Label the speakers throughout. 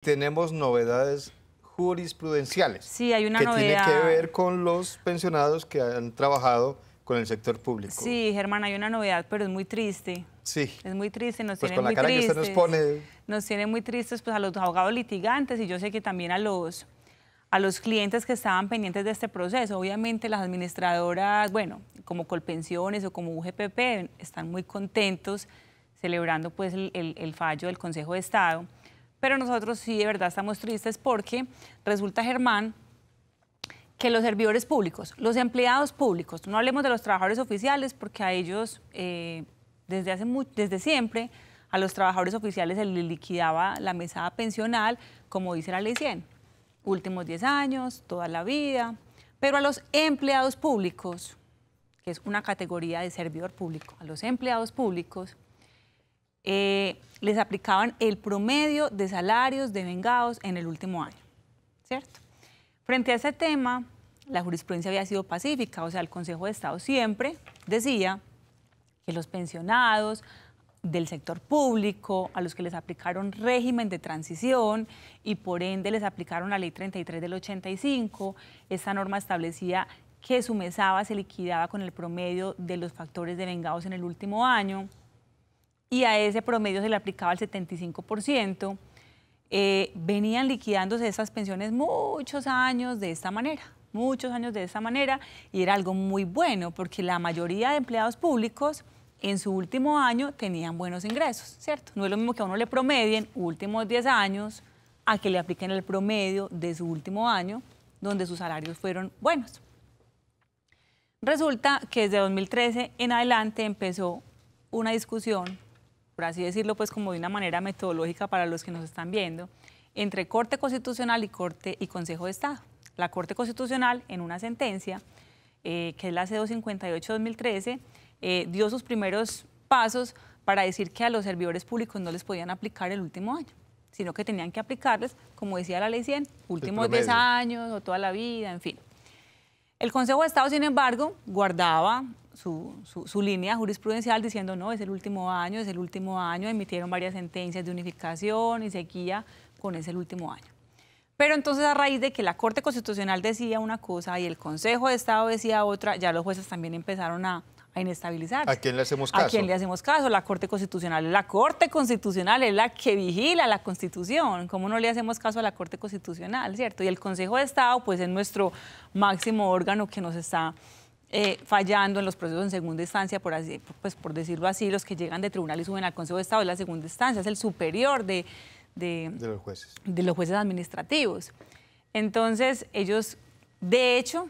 Speaker 1: tenemos novedades jurisprudenciales.
Speaker 2: Sí, hay una
Speaker 1: que
Speaker 2: novedad.
Speaker 1: tiene que ver con los pensionados que han trabajado con el sector público.
Speaker 2: Sí, Germán, hay una novedad, pero es muy triste.
Speaker 1: Sí.
Speaker 2: Es muy triste, nos
Speaker 1: Pues
Speaker 2: tiene
Speaker 1: con la
Speaker 2: muy
Speaker 1: cara que
Speaker 2: tristes.
Speaker 1: usted nos pone.
Speaker 2: Nos tiene muy tristes pues, a los abogados litigantes y yo sé que también a los clientes que estaban pendientes de este proceso. Obviamente las administradoras, bueno, como Colpensiones o como UGPP, están muy contentos celebrando pues el fallo del Consejo de Estado. Pero nosotros sí de verdad estamos tristes porque resulta, Germán, que los servidores públicos, los empleados públicos, no hablemos de los trabajadores oficiales porque a ellos desde siempre a los trabajadores oficiales se les liquidaba la mesada pensional, como dice la Ley 100, últimos 10 años, toda la vida, pero a los empleados públicos, que es una categoría de servidor público, a los empleados públicos, les aplicaban el promedio de salarios devengados en el último año, ¿cierto? Frente a ese tema, la jurisprudencia había sido pacífica, o sea, el Consejo de Estado siempre decía que los pensionados del sector público, a los que les aplicaron régimen de transición y por ende les aplicaron la Ley 33 del 85, esta norma establecía que su mesada se liquidaba con el promedio de los factores devengados en el último año, y a ese promedio se le aplicaba el 75%, venían liquidándose esas pensiones muchos años de esta manera, y era algo muy bueno, porque la mayoría de empleados públicos en su último año tenían buenos ingresos, ¿cierto? No es lo mismo que a uno le promedien últimos 10 años a que le apliquen el promedio de su último año, donde sus salarios fueron buenos. Resulta que desde 2013 en adelante empezó una discusión, por así decirlo, pues como de una manera metodológica para los que nos están viendo, entre Corte Constitucional y Consejo de Estado. La Corte Constitucional, en una sentencia, que es la C-258-2013, dio sus primeros pasos para decir que a los servidores públicos no les podían aplicar el último año, sino que tenían que aplicarles, como decía la Ley 100, últimos 10 años o toda la vida, en fin. El Consejo de Estado, sin embargo, guardaba su línea jurisprudencial diciendo no, es el último año, emitieron varias sentencias de unificación y seguía con ese último año. Pero entonces a raíz de que la Corte Constitucional decía una cosa y el Consejo de Estado decía otra, ya los jueces también empezaron a inestabilizarse.
Speaker 1: ¿A quién le hacemos caso?
Speaker 2: ¿A quién le hacemos caso? La Corte Constitucional. La Corte Constitucional es la que vigila la Constitución. ¿Cómo no le hacemos caso a la Corte Constitucional, cierto? Y el Consejo de Estado, pues es nuestro máximo órgano que nos está fallando en los procesos en segunda instancia, por decirlo así, los que llegan de tribunal y suben al Consejo de Estado es la segunda instancia, es el superior de los jueces administrativos. Entonces, ellos, de hecho,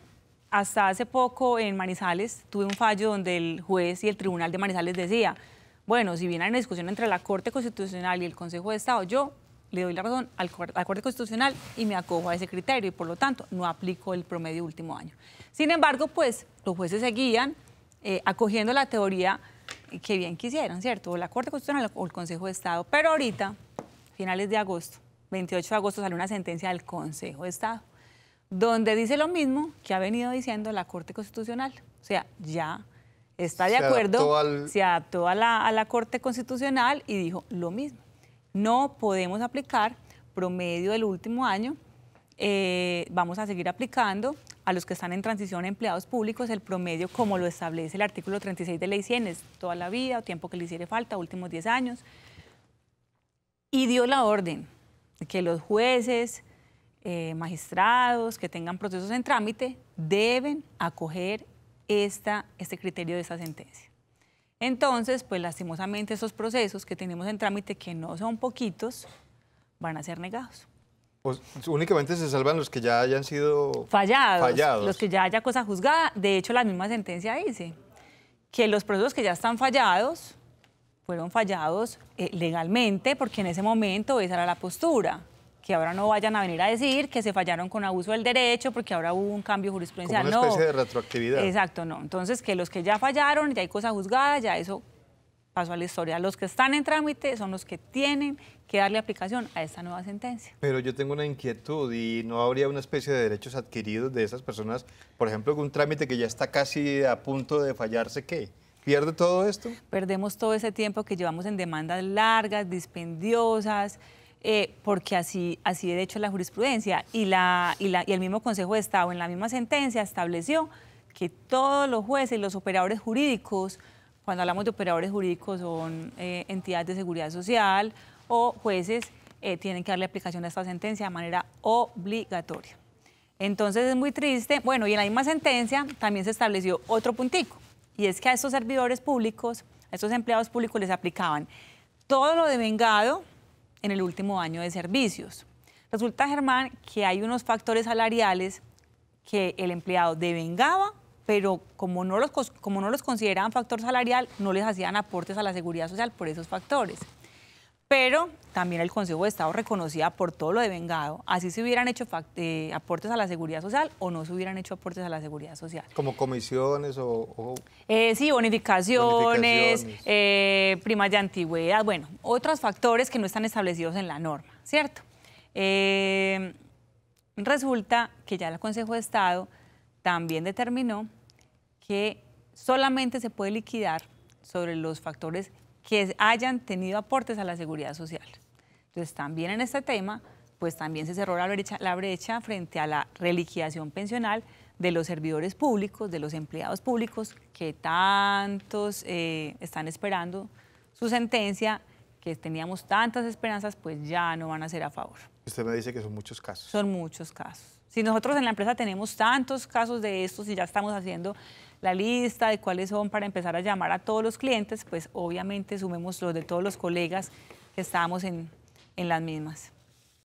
Speaker 2: hasta hace poco en Manizales tuve un fallo donde el juez y el tribunal de Manizales decía, bueno, si bien hay una discusión entre la Corte Constitucional y el Consejo de Estado, yo le doy la razón a la Corte Constitucional y me acojo a ese criterio y por lo tanto no aplico el promedio último año. Sin embargo, pues los jueces seguían acogiendo la teoría que bien quisieran, ¿cierto? O la Corte Constitucional o el Consejo de Estado. Pero ahorita, finales de agosto, 28 de agosto, salió una sentencia del Consejo de Estado, donde dice lo mismo que ha venido diciendo la Corte Constitucional. O sea, ya está de acuerdo, se adaptó a la Corte Constitucional y dijo lo mismo. No podemos aplicar promedio del último año, vamos a seguir aplicando a los que están en transición empleados públicos el promedio como lo establece el artículo 36 de Ley 100, es toda la vida o tiempo que le hiciere falta, últimos 10 años. Y dio la orden que los jueces, magistrados que tengan procesos en trámite deben acoger este criterio de esta sentencia. Entonces, pues lastimosamente esos procesos que tenemos en trámite, que no son poquitos, van a ser negados.
Speaker 1: Pues únicamente se salvan los que ya hayan sido
Speaker 2: fallados. Los que ya haya cosa juzgada. De hecho, la misma sentencia dice que los procesos que ya están fallados fueron fallados legalmente, porque en ese momento esa era la postura. Que ahora no vayan a venir a decir que se fallaron con abuso del derecho porque ahora hubo un cambio jurisprudencial.
Speaker 1: Como una especie de retroactividad.
Speaker 2: Exacto, no. Entonces, que los que ya fallaron, ya hay cosa juzgada, ya eso pasó a la historia. Los que están en trámite son los que tienen que darle aplicación a esta nueva sentencia.
Speaker 1: Pero yo tengo una inquietud, ¿y no habría una especie de derechos adquiridos de esas personas? Por ejemplo, un trámite que ya está casi a punto de fallarse, ¿qué? ¿Pierde todo esto?
Speaker 2: Perdemos todo ese tiempo que llevamos en demandas largas, dispendiosas, porque así de hecho es la jurisprudencia. Y el mismo Consejo de Estado en la misma sentencia estableció que todos los jueces y los operadores jurídicos, cuando hablamos de operadores jurídicos son entidades de seguridad social o jueces, tienen que darle aplicación a esta sentencia de manera obligatoria. Entonces es muy triste. Bueno, y en la misma sentencia también se estableció otro puntico, y es que a estos servidores públicos, a estos empleados públicos les aplicaban todo lo devengado en el último año de servicios. Resulta, Germán, que hay unos factores salariales que el empleado devengaba, pero como no los consideraban factor salarial, no les hacían aportes a la seguridad social por esos factores. Pero también el Consejo de Estado reconocía por todo lo devengado, así se hubieran hecho aportes a la seguridad social o no se hubieran hecho aportes a la seguridad social.
Speaker 1: ¿Como comisiones
Speaker 2: sí, bonificaciones. Primas de antigüedad, bueno, otros factores que no están establecidos en la norma, ¿cierto? Resulta que ya el Consejo de Estado también determinó que solamente se puede liquidar sobre los factores que hayan tenido aportes a la seguridad social. Entonces, también en este tema, pues también se cerró la brecha frente a la reliquidación pensional de los servidores públicos, de los empleados públicos, que tantos están esperando su sentencia, que teníamos tantas esperanzas, pues ya no van a ser a favor.
Speaker 1: Usted me dice que son muchos casos.
Speaker 2: Son muchos casos. Si nosotros en la empresa tenemos tantos casos de estos y ya estamos haciendo la lista de cuáles son para empezar a llamar a todos los clientes, pues obviamente sumemos los de todos los colegas que estábamos en las mismas.